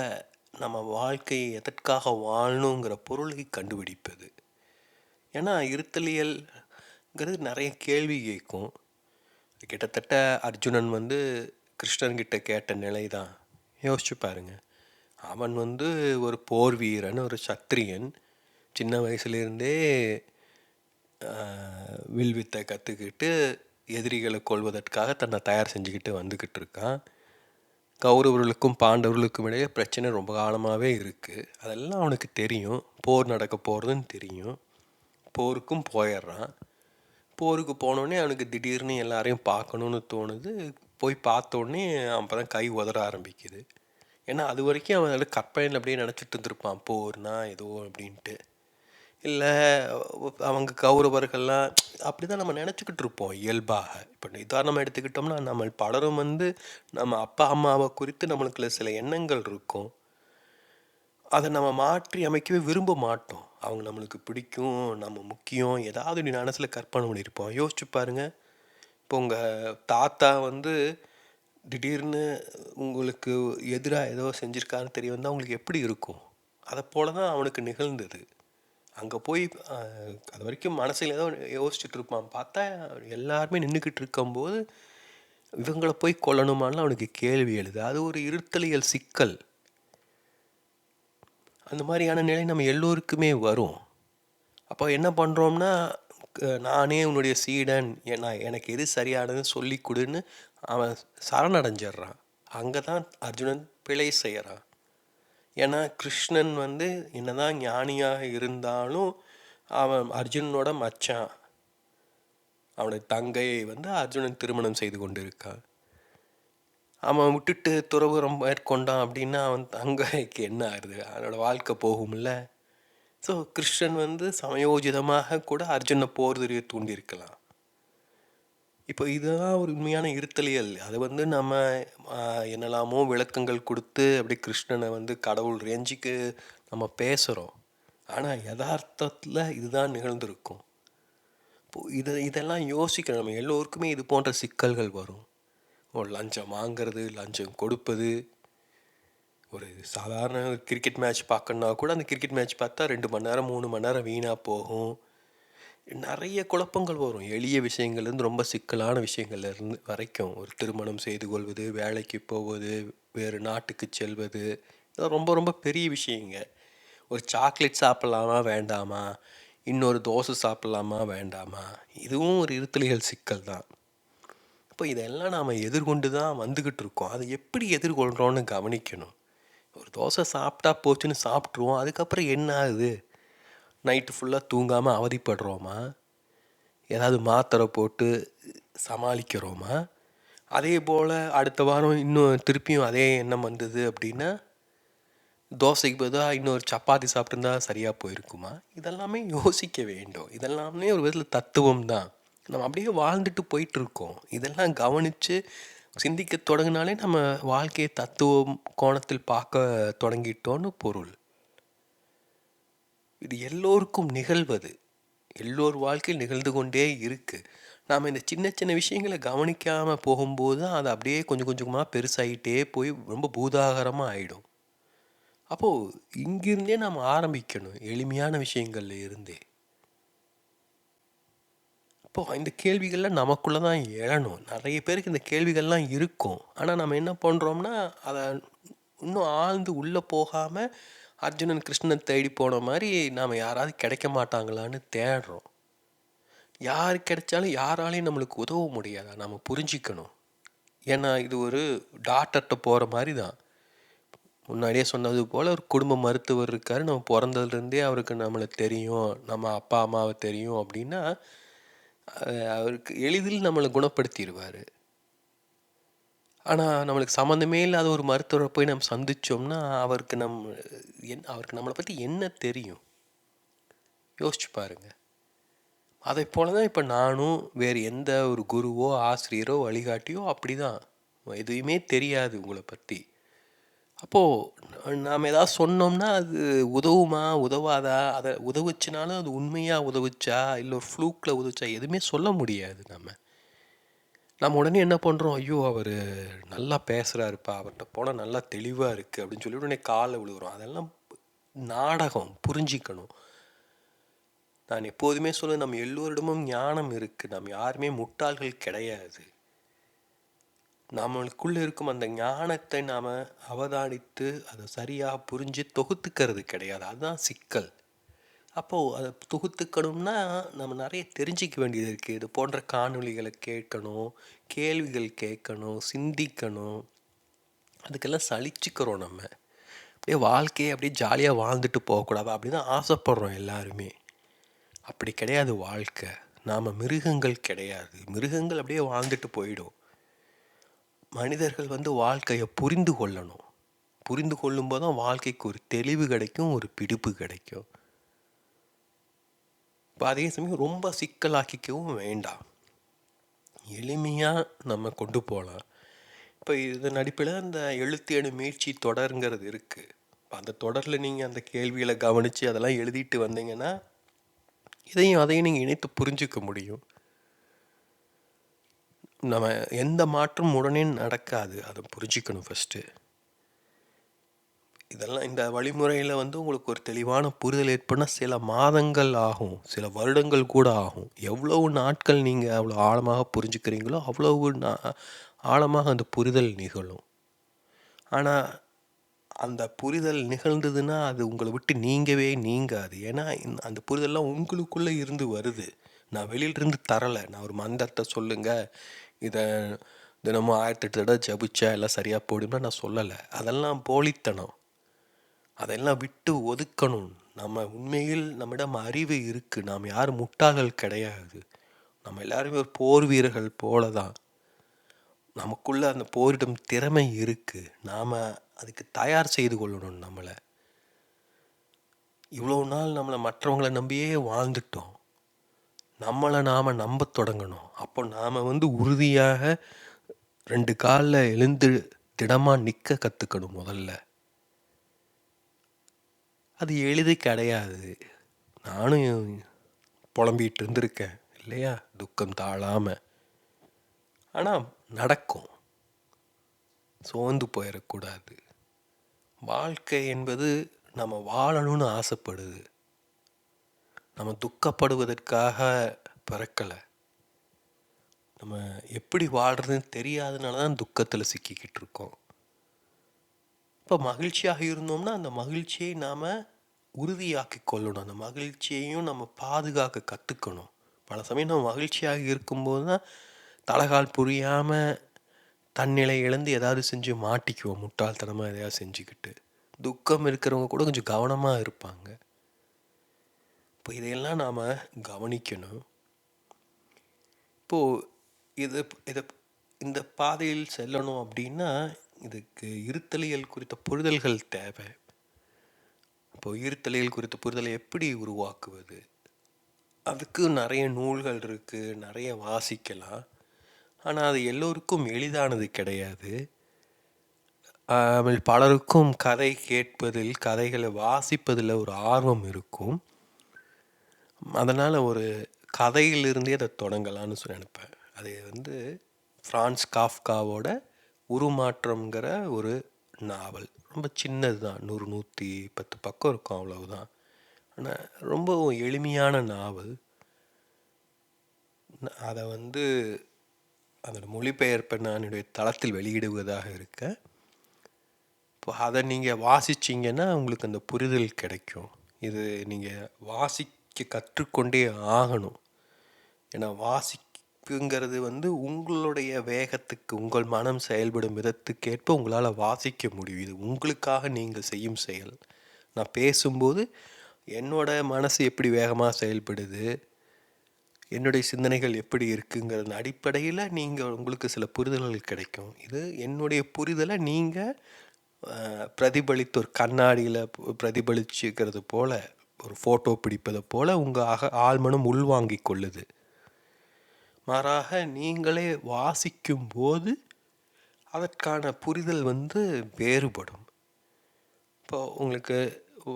நம்ம வாழ்க்கையை எதற்காக வாழணுங்கிற பொருளை கண்டுபிடிப்பது. ஏன்னா இருத்தலியல்ங்கிறது நிறைய கேள்வி கேட்கும். கிட்டத்தட்ட அர்ஜுனன் கிருஷ்ணன்கிட்ட கேட்ட நிலை தான். யோசிச்சு பாருங்க, அவன் ஒரு போர் வீரன், ஒரு சத்திரியன். சின்ன வயசுலேருந்தே வில்வித்தை கற்றுக்கிட்டு எதிரிகளை கொள்வதற்காக தன்னை தயார் செஞ்சுக்கிட்டு வந்துக்கிட்டு இருக்கான். கௌரவர்களுக்கும் பாண்டவர்களுக்கும் இடையே பிரச்சனை ரொம்ப காலமாகவே இருக்குது. அதெல்லாம் அவனுக்கு தெரியும். போர் நடக்க போகிறதுன்னு தெரியும். போருக்கும் போயிடுறான். போருக்கு போனோடனே அவனுக்கு திடீர்னு எல்லாரையும் பார்க்கணுன்னு தோணுது. போய் பார்த்தோடனே அப்போ தான் கை உதற ஆரம்பிக்குது. ஏன்னா அது வரைக்கும் அவன் அதில் கற்பனையில் அப்படியே நினச்சிட்டு இருந்திருப்பான், போர்னா ஏதோ அப்படின்ட்டு. இல்லை அவங்க கௌரவர்கள்லாம் அப்படி தான் நம்ம நினச்சிக்கிட்டு இருப்போம் இயல்பாக. இப்போ உதாரணம் எடுத்துக்கிட்டோம்னா, நம்ம பலரும் நம்ம அப்பா அம்மாவை குறித்து நம்மளுக்குள்ள சில எண்ணங்கள் இருக்கும். அதை நம்ம மாற்றி அமைக்கவே விரும்ப மாட்டோம். அவங்க நம்மளுக்கு பிடிக்கும், நம்ம முக்கியம், ஏதாவது நீ மனசில் கற்பனை பண்ணியிருப்போம். யோசிச்சு பாருங்கள், இப்போ உங்கள் தாத்தா திடீர்னு உங்களுக்கு எதிராக ஏதோ செஞ்சுருக்காருன்னு தெரிய வந்தால் அவங்களுக்கு எப்படி இருக்கும்? அதை போல தான் அவனுக்கு நிகழ்ந்தது. அங்கே போய் அது வரைக்கும் மனசில் ஏதோ யோசிச்சுட்டு இருப்பான். பார்த்தா எல்லாருமே நின்றுக்கிட்டு இருக்கும்போது இவங்களை போய் கொல்லணுமான்னு அவனுக்கு கேள்வி எழுது. அது ஒரு இருத்தலியல் சிக்கல். அந்த மாதிரியான நிலை நம்ம எல்லோருக்குமே வரும். அப்போ என்ன பண்ணுறோம்னா, நானே உன்னுடைய சீடன், எனக்கு எது சரியானதுன்னு சொல்லி கொடுன்னு அவன் சரணடைஞ்சிட்றான். அங்கே தான் அர்ஜுனன் பிழை செய்கிறான். ஏன்னா கிருஷ்ணன் என்னதான் ஞானியாக இருந்தாலும் அவன் அர்ஜுனனோட மச்சான். அவனுடைய தங்கையை அர்ஜுனன் திருமணம் செய்து கொண்டு இருக்கான். அவன் விட்டுட்டு துறவறம் மேற்கொண்டான் அப்படின்னா அவன் தங்கைக்கு என்ன ஆகுது? அவனோட வாழ்க்கை போகும்ல. ஸோ கிருஷ்ணன் சமயோஜிதமாக கூட அர்ஜுனை போர் தெரிய தூண்டியிருக்கலாம். இப்போ இதுதான் ஒரு உண்மையான இருத்தலியல். அது நம்ம என்னெல்லாமோ விளக்கங்கள் கொடுத்து அப்படி கிருஷ்ணனை கடவுள் ரேஞ்சுக்கு நம்ம பேசுகிறோம். ஆனால் யதார்த்தத்தில் இதுதான் நிகழ்ந்திருக்கும். இப்போது இதெல்லாம் யோசிக்கணும். நம்ம எல்லோருக்குமே இது போன்ற சிக்கல்கள் வரும். ஒரு லஞ்சம் வாங்கிறது, லஞ்சம் கொடுப்பது. ஒரு சாதாரண கிரிக்கெட் மேட்ச் பார்க்கணுன்னா கூட அந்த கிரிக்கெட் மேட்ச் பார்த்தா 2 மணி நேரம் 3 மணி நேரம் வீணாக போகும். நிறைய குழப்பங்கள் வரும். எளிய விஷயங்கள்லேருந்து ரொம்ப சிக்கலான விஷயங்கள்லேருந்து வரைக்கும். ஒரு திருமணம் செய்து கொள்வது, வேலைக்கு போவது, வேறு நாட்டுக்கு செல்வது, இதெல்லாம் ரொம்ப ரொம்ப பெரிய விஷயங்க. ஒரு சாக்லேட் சாப்பிட்லாமா வேண்டாமா, இன்னொரு தோசை சாப்பிட்லாமா வேண்டாமா, இதுவும் ஒரு இருத்தலியல் சிக்கல் தான். இப்போ இதெல்லாம் நாம் எதிர்கொண்டு தான் வந்துக்கிட்டு இருக்கோம். அதை எப்படி எதிர்கொள்கிறோன்னு கவனிக்கணும். ஒரு தோசை சாப்பிட்டா போச்சுன்னு சாப்பிட்ருவோம். அதுக்கப்புறம் என்ன ஆகுது? நைட்டு ஃபுல்லாக தூங்காமல் அவதிப்படுறோமா? ஏதாவது மாத்திரை போட்டு சமாளிக்கிறோமா? அதே போல் அடுத்த வாரம் இன்னும் திருப்பியும் அதே எண்ணம் வந்தது அப்படின்னா தோசைக்கு பதிலாக இன்னொரு சப்பாத்தி சாப்பிட்டுருந்தா சரியாக போயிருக்குமா? இதெல்லாமே யோசிக்க வேண்டும். இதெல்லாமே ஒரு விதத்தில் தத்துவம் தான். நம்ம அப்படியே வாழ்ந்துட்டு போயிட்டுருக்கோம். இதெல்லாம் கவனித்து சிந்திக்க தொடங்கினாலே நம்ம வாழ்க்கையை தத்துவம் கோணத்தில் பார்க்க தொடங்கிட்டோன்னு பொருள். இது எல்லோருக்கும் நிகழ்வது, எல்லோர் வாழ்க்கையில் நிகழ்ந்து கொண்டே இருக்குது. நாம் இந்த சின்ன சின்ன விஷயங்களை கவனிக்காமல் போகும்போது தான் அது அப்படியே கொஞ்சம் கொஞ்சமாக பெருசாகிட்டே போய் ரொம்ப பூதாகரமாக ஆகிடும். அப்போது இங்கிருந்தே நாம் ஆரம்பிக்கணும், எளிமையான விஷயங்கள்ல இருந்தே. அப்போது இந்த கேள்விகள்லாம் நமக்குள்ளே தான் எழணும். நிறைய பேருக்கு இந்த கேள்விகள்லாம் இருக்கும். ஆனால் நம்ம என்ன பண்ணுறோம்னா அதை இன்னும் ஆழ்ந்து உள்ளே போகாமல் அர்ஜுனன் கிருஷ்ணன் தேடி போன மாதிரி நாம் யாராவது கிடைக்க மாட்டாங்களான்னு தேடுறோம். யார் கிடைச்சாலும் யாராலையும் நம்மளுக்கு உதவ முடியாதா? நம்ம புரிஞ்சிக்கணும். ஏன்னா இது ஒரு டாக்டர்கிட்ட போகிற மாதிரி தான். முன்னாடியே சொன்னது போல் ஒரு குடும்ப மருத்துவர் இருக்கார். நம்ம பிறந்ததுலேருந்தே அவருக்கு நம்மளை தெரியும், நம்ம அப்பா அம்மாவை தெரியும் அப்படின்னா அவருக்கு எளிதில் நம்மளை குணப்படுத்திடுவார். ஆனால் நம்மளுக்கு சம்மந்தமே இல்லாத ஒரு மருத்துவரை போய் நம்ம சந்தித்தோம்னா அவருக்கு நம்மளை பற்றி என்ன தெரியும்? யோசிச்சு பாருங்கள். அதை போல தான் இப்போ நானும் வேறு எந்த ஒரு குருவோ ஆசிரியரோ வழிகாட்டியோ அப்படி தான். எதுவுமே தெரியாது உங்களை பற்றி. அப்போது நாம் ஏதாவது சொன்னோம்னா அது உதவுமா உதவாதா, அதை உதவுச்சுனாலும் அது உண்மையாக உதவுச்சா இல்லை ஒரு ஃப்ளூக்கில் உதவுச்சா எதுவுமே சொல்ல முடியாது. நம்ம உடனே என்ன பண்ணுறோம், ஐயோ அவர் நல்லா பேசுகிறாருப்பா, அவர்கிட்ட போனால் நல்லா தெளிவாக இருக்குது அப்படின்னு சொல்லி உடனே காலை விழுகிறோம். அதெல்லாம் நாடகம், புரிஞ்சிக்கணும். நான் எப்போதுமே சொல்லுவேன், நம்ம எல்லோரிடமும் ஞானம் இருக்குது, நம்ம யாருமே முட்டாள்கள் கிடையாது. நம்மளுக்குள்ளே இருக்கும் அந்த ஞானத்தை நாம் அவதானித்து அதை சரியாக புரிஞ்சு தொகுத்துக்கிறது கிடையாது. அதுதான் சிக்கல். அப்போது அதை தொகுத்துக்கணும்னா நம்ம நிறைய தெரிஞ்சிக்க வேண்டியது இருக்குது. இது போன்ற காணொளிகளை கேட்கணும், கேள்விகள் கேட்கணும், சிந்திக்கணும். அதுக்கெல்லாம் சலிச்சுக்கிறோம். நம்ம அப்படியே வாழ்க்கையை அப்படியே ஜாலியாக வாழ்ந்துட்டு போகக்கூடாது அப்படி தான் ஆசைப்படுறோம் எல்லாருமே. அப்படி கிடையாது வாழ்க்கை. நாம் மிருகங்கள் கிடையாது. மிருகங்கள் அப்படியே வாழ்ந்துட்டு போயிடும். மனிதர்கள் வாழ்க்கையை புரிந்து கொள்ளணும். புரிந்து கொள்ளும்போது தான் வாழ்க்கைக்கு ஒரு தெளிவு கிடைக்கும், ஒரு பிடிப்பு கிடைக்கும். இப்போ அதே சமயம் ரொம்ப சிக்கலாக்கிக்கவும் வேண்டாம், எளிமையாக நம்ம கொண்டு போகலாம். இப்போ இதன் அடிப்படையில் அந்த எழுத்து முயற்சி தொடருங்கிறது இருக்குது. இப்போ அந்த தொடரில் நீங்கள் அந்த கேள்விகளை கவனித்து அதெல்லாம் எழுதிட்டு வந்தீங்கன்னா அதையும் நீங்கள் இணைத்து புரிஞ்சிக்க முடியும். நம்ம எந்த மாற்றம் உடனே நடக்காது, அதை புரிஞ்சிக்கணும் ஃபஸ்ட்டு. இதெல்லாம் இந்த வழிமுறையில் உங்களுக்கு ஒரு தெளிவான புரிதல் ஏற்படனா சில மாதங்கள் ஆகும், சில வருடங்கள் கூட ஆகும். எவ்வளவு நாட்கள் நீங்கள் அவ்வளோ ஆழமாக புரிஞ்சுக்கிறீங்களோ அவ்வளவு ஆழமாக அந்த புரிதல் நிகழும். ஆனால் அந்த புரிதல் நிகழ்ந்ததுன்னா அது உங்களை விட்டு நீங்கவே நீங்காது. ஏன்னா அந்த புரிதல்லாம் உங்களுக்குள்ளே இருந்து வருது. நான் வெளியிலிருந்து தரலை. நான் ஒரு மந்திரத்தை சொல்லுங்கள், இதை தினமும் 1008 தடவை ஜபிச்சா எல்லாம் சரியாக போயிடும்னா நான் சொல்லலை. அதெல்லாம் போலித்தனம். அதெல்லாம் விட்டு ஒதுக்கணும். நம்ம உண்மையில் நம்மிடம் அறிவு இருக்குது. நாம் யாரும் முட்டாள்கள் கிடையாது. நம்ம எல்லாருமே ஒரு போர் வீரர்கள் போல தான். நமக்குள்ளே அந்த போரிடும் திறமை இருக்குது. நாம் அதுக்கு தயார் செய்து கொள்ளணும். நம்மளை இவ்வளோ நாள் நம்மளை மற்றவங்களை நம்பியே வாழ்ந்துட்டோம். நம்மளை நாம் நம்ப தொடங்கணும். அப்போ நாம் உறுதியாக 2 காலில் எழுந்து திடமாக நிற்க கற்றுக்கணும் முதல்ல. அது எளிது கிடையாது. நானும் புலம்பிகிட்டு இருந்திருக்கேன் இல்லையா, துக்கம் தாழாமல். ஆனால் நடக்கும். சோர்ந்து போயிடக்கூடாது. வாழ்க்கை என்பது நம்ம வாழணும்னு ஆசைப்படுது. நம்ம துக்கப்படுவதற்காக பிறக்கலை. நம்ம எப்படி வாழ்கிறதுன்னு தெரியாதனால தான் துக்கத்தில் சிக்கிக்கிட்டு இருக்கோம். இப்போ மகிழ்ச்சியாக இருந்தோம்னா அந்த மகிழ்ச்சியை நாம் உறுதியாக்கி கொள்ளணும். அந்த மகிழ்ச்சியையும் நம்ம பாதுகாக்க கற்றுக்கணும். பல சமயம் நம்ம மகிழ்ச்சியாக இருக்கும்போது தான் தலைகால் புரியாமல் தன்னிலை இழந்து ஏதாவது செஞ்சு மாட்டிக்குவோம், முட்டாள்தனமாக எதையாவது செஞ்சுக்கிட்டு. துக்கம் இருக்கிறவங்க கூட கொஞ்சம் கவனமாக இருப்பாங்க. இப்போ இதையெல்லாம் நாம் கவனிக்கணும். இப்போது இதை இந்த பாதையில் செல்லணும் அப்படின்னா இதுக்கு இருத்தலியல் குறித்த புரிதல்கள் தேவை. இப்போது இருத்தலியல் குறித்த புரிதலை எப்படி உருவாக்குவது? அதுக்கு நிறைய நூல்கள் இருக்குது, நிறைய வாசிக்கலாம். ஆனால் அது எல்லோருக்கும் எளிதானது கிடையாது. பலருக்கும் கதை கேட்பதில், கதைகளை வாசிப்பதில் ஒரு ஆர்வம் இருக்கும். அதனால் ஒரு கதையிலிருந்தே அதை தொடங்கலான்னு சொல்லி நினைப்பேன். அது ஃப்ரான்ஸ் காஃப்காவோட உருமாற்றம்ங்கிற ஒரு நாவல். ரொம்ப சின்னது தான், 100-110 பக்கம் இருக்கும், அவ்வளவுதான். ஆனால் ரொம்ப எளிமையான நாவல். அதை அதோட மொழிபெயர்ப்பை நான் என்னுடைய தளத்தில் வெளியிடுவதாக இருக்கேன். இப்போ அதை நீங்கள் வாசிச்சிங்கன்னா உங்களுக்கு அந்த புரிதல் கிடைக்கும். இது நீங்கள் வாசிக்க கற்றுக்கொண்டே ஆகணும். ஏன்னா வாசிப்புங்கிறது உங்களுடைய வேகத்துக்கு, உங்கள் மனம் செயல்படும் விதத்துக்கேற்ப உங்களால் வாசிக்க முடியும். இது உங்களுக்காக நீங்கள் செய்யும் செயல். நான் பேசும்போது என்னோட மனசு எப்படி வேகமாக செயல்படுது, என்னுடைய சிந்தனைகள் எப்படி இருக்குங்கிறது அடிப்படையில் உங்களுக்கு சில புரிதல்கள் கிடைக்கும். இது என்னுடைய புரிதலை நீங்கள் பிரதிபலித்து ஒரு கண்ணாடியில் பிரதிபலிச்சுக்கிறது போல், ஒரு ஃபோட்டோ பிடிப்பதை போல் உங்கள் ஆழ்மனம் உள்வாங்கி கொள்ளுது. மாறாக நீங்களே வாசிக்கும் போது அதற்கான புரிதல் வேறுபடும். இப்போ உங்களுக்கு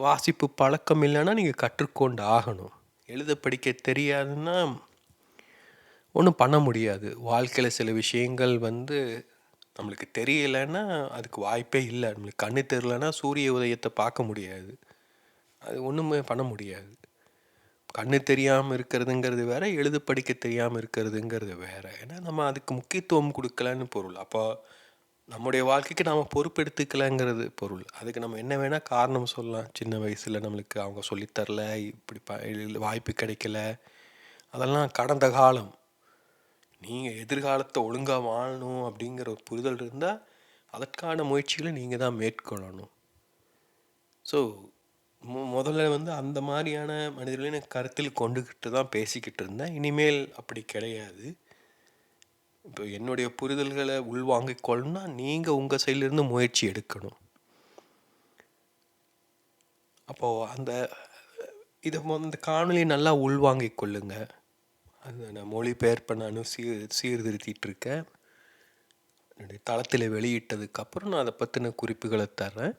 வாசிப்பு பழக்கம் இல்லைன்னா நீங்கள் கற்றுக்கொண்டு ஆகணும். எழுத படிக்க தெரியாதுன்னா ஒன்றும் பண்ண முடியாது. வாழ்க்கையில் சில விஷயங்கள் நம்மளுக்கு தெரியலைன்னா அதுக்கு வாய்ப்பே இல்லை. நம்மளுக்கு கண்ணு தெரியலன்னா சூரிய உதயத்தை பார்க்க முடியாது. அது ஒன்றுமே பண்ண முடியாது. கண்ணு தெரியாமல் இருக்கிறதுங்கிறது வேற, எழுத படிக்க தெரியாமல் இருக்கிறதுங்கிறது வேற. ஏன்னா நம்ம அதுக்கு முக்கியத்துவம் கொடுக்கலன்னு பொருள். அப்போ நம்முடைய வாழ்க்கைக்கு நாம் பொறுப்பெடுத்துக்கலைங்கிறது பொருள். அதுக்கு நம்ம என்ன வேணால் காரணம் சொல்லலாம். சின்ன வயசில் நம்மளுக்கு அவங்க சொல்லித்தரல, இப்படி வாய்ப்பு கிடைக்கல, அதெல்லாம் கடந்த காலம். நீங்கள் எதிர்காலத்தை ஒழுங்காக வாழணும் அப்படிங்கிற ஒரு புரிதல் இருந்தால் அதற்கான முயற்சிகளை நீங்கள் தான் மேற்கொள்ளணும். ஸோ முதல்ல அந்த மாதிரியான மனிதர்களை கருத்தில் கொண்டுக்கிட்டு தான் பேசிக்கிட்டு இருந்தேன். இனிமேல் அப்படி கிடையாது. இப்போ என்னுடைய புரிதல்களை உள்வாங்கிக் கொள்ளணும்னா நீங்கள் உங்கள் சைட்லேருந்து முயற்சி எடுக்கணும். அப்போது இந்த காணொலியை நல்லா உள்வாங்கிக் கொள்ளுங்க. நான் மொழிபெயர்ப்பை நானும் சீர்திருத்திட்டு இருக்கேன். என்னுடைய தளத்தில் வெளியிட்டதுக்கப்புறம் நான் அதை பற்றின குறிப்புகளை தர்றேன்.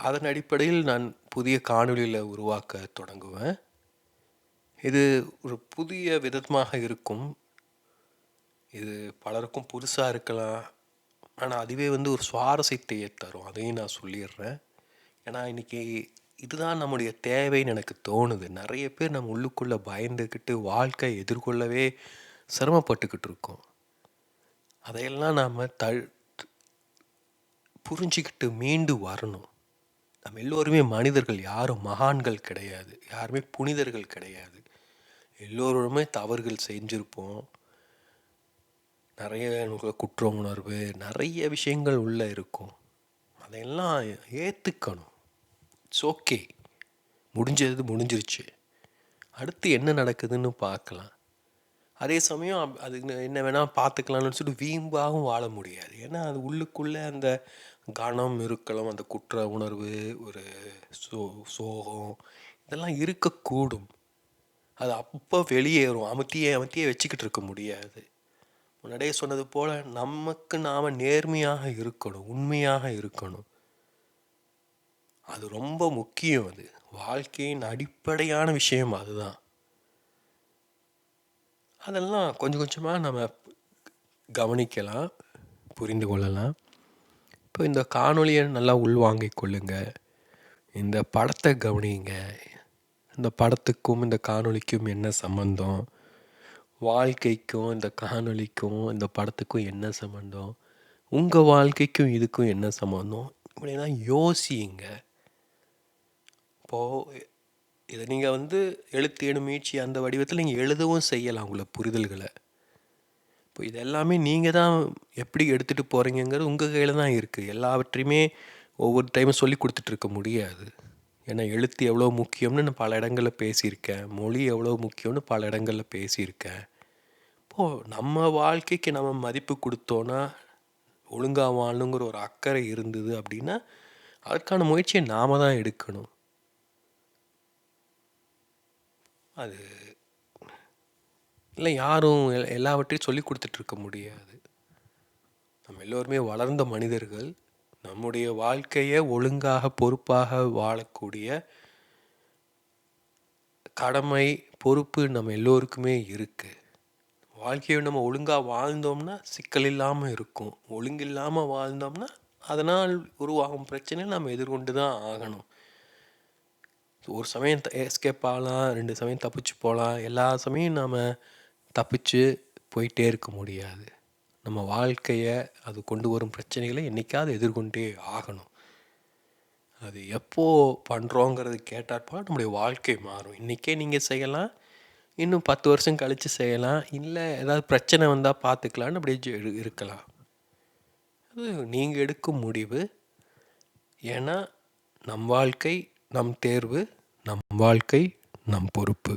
அதன் அடிப்படையில் நான் புதிய காணொலியில் உருவாக்க தொடங்குவேன். இது ஒரு புதிய விதமாக இருக்கும். இது பலருக்கும் புதுசாக இருக்கலாம். ஆனால் அதுவே ஒரு சுவாரஸ்யத்தையே தரும். அதையும் நான் சொல்லிடுறேன். ஏன்னா இன்றைக்கி இதுதான் நம்முடைய தேவைன்னு எனக்கு தோணுது. நிறைய பேர் நம்ம உள்ளுக்குள்ளே பயந்துக்கிட்டு வாழ்க்கை எதிர்கொள்ளவே சிரமப்பட்டுக்கிட்டு இருக்கோம். அதையெல்லாம் நாம் புரிஞ்சிக்கிட்டு மீண்டு வரணும். நம்ம எல்லோருமே மனிதர்கள், யாரும் மகான்கள் கிடையாது, யாருமே புனிதர்கள் கிடையாது. எல்லோருமே தவறுகள் செஞ்சுருப்போம். நிறைய குற்ற உணர்வு, நிறைய விஷயங்கள் உள்ளே இருக்கும். அதையெல்லாம் ஏற்றுக்கணும். இட்ஸ் ஓகே, முடிஞ்சது முடிஞ்சிருச்சு, அடுத்து என்ன நடக்குதுன்னு பார்க்கலாம். அதே சமயம் அது என்ன வேணால் பார்த்துக்கலாம்னு சொல்லிட்டு வீம்பாகவும் வாழ முடியாது. ஏன்னா அது உள்ளுக்குள்ளே அந்த கனம் இருக்கலாம், அந்த குற்ற உணர்வு, ஒரு சோகம், இதெல்லாம் இருக்கக்கூடும். அது அப்போ வெளியேறும். அமுத்தியே வச்சுக்கிட்டு இருக்க முடியாது. முன்னாடியே சொன்னது போல் நமக்கு நாம் நேர்மையாக இருக்கணும், உண்மையாக இருக்கணும். அது ரொம்ப முக்கியம். அது வாழ்க்கையின் அடிப்படையான விஷயம். அதுதான். அதெல்லாம் கொஞ்சம் கொஞ்சமாக நம்ம கவனிக்கலாம், புரிந்து கொள்ளலாம். இப்போ இந்த காணொலியை நல்லா உள்வாங்கிக் கொள்ளுங்க. இந்த படத்தை கவனிங்க. இந்த படத்துக்கும் இந்த காணொலிக்கும் என்ன சம்பந்தம்? வாழ்க்கைக்கும் இந்த காணொலிக்கும் இந்த படத்துக்கும் என்ன சம்பந்தம்? உங்கள் வாழ்க்கைக்கும் இதுக்கும் என்ன சம்பந்தம்? இப்படிலாம் யோசிங்க. இப்போது இதை நீங்கள் எழுத்து முயற்சி அந்த வடிவத்தில் நீங்கள் எழுதவும் செய்யலாம் உங்களை புரிதல்களை. இப்போ இது எல்லாமே நீங்கள் தான் எப்படி எடுத்துகிட்டு போகிறீங்கிறது உங்கள் கையில் தான் இருக்குது. எல்லாவற்றையுமே ஒவ்வொரு டைமும் சொல்லி கொடுத்துட்ருக்க முடியாது. ஏன்னா எழுத்து எவ்வளோ முக்கியம்னு நான் பல இடங்களில் பேசியிருக்கேன். மொழி எவ்வளோ முக்கியம்னு பல இடங்களில் பேசியிருக்கேன். இப்போது நம்ம வாழ்க்கைக்கு நம்ம மதிப்பு கொடுத்தோன்னா, ஒழுங்காக வாழணுங்கிற ஒரு அக்கறை இருந்தது அப்படின்னா அதற்கான முயற்சியை நாம் தான் எடுக்கணும். அது இல்லை, யாரும் எல்லாவற்றையும் சொல்லி கொடுத்துட்ருக்க முடியாது. நம்ம எல்லோருமே வளர்ந்த மனிதர்கள். நம்முடைய வாழ்க்கையை ஒழுங்காக பொறுப்பாக வாழக்கூடிய கடமை, பொறுப்பு நம்ம எல்லோருக்குமே இருக்குது. வாழ்க்கையை நம்ம ஒழுங்காக வாழ்ந்தோம்னா சிக்கல் இல்லாமல் இருக்கும். ஒழுங்கில்லாமல் வாழ்ந்தோம்னா அதனால் உருவாகும் பிரச்சனையை நம்ம எதிர்கொண்டு தான் ஆகணும். ஒரு சமயம் எஸ்கேப் ஆகலாம், 2 சமயம் தப்பிச்சு போகலாம். எல்லா சமயம் நாம் தப்பிச்சு போயிட்டே இருக்க முடியாது. நம்ம வாழ்க்கையை அது கொண்டு வரும் பிரச்சனைகளை என்றைக்காவது எதிர்கொண்டே ஆகணும். அது எப்போது பண்ணுறோங்கிறது கேட்டாற்போல் நம்முடைய வாழ்க்கை மாறும். இன்றைக்கே நீங்கள் செய்யலாம், இன்னும் 10 வருஷம் கழித்து செய்யலாம், இல்லை ஏதாவது பிரச்சனை வந்தால் பார்த்துக்கலான்னு அப்படியே இருக்கலாம். அது நீங்கள் எடுக்கும் முடிவு. ஏன்னா நம் வாழ்க்கை நம் தேர்வு, நம் வாழ்க்கை நம் பொறுப்பு.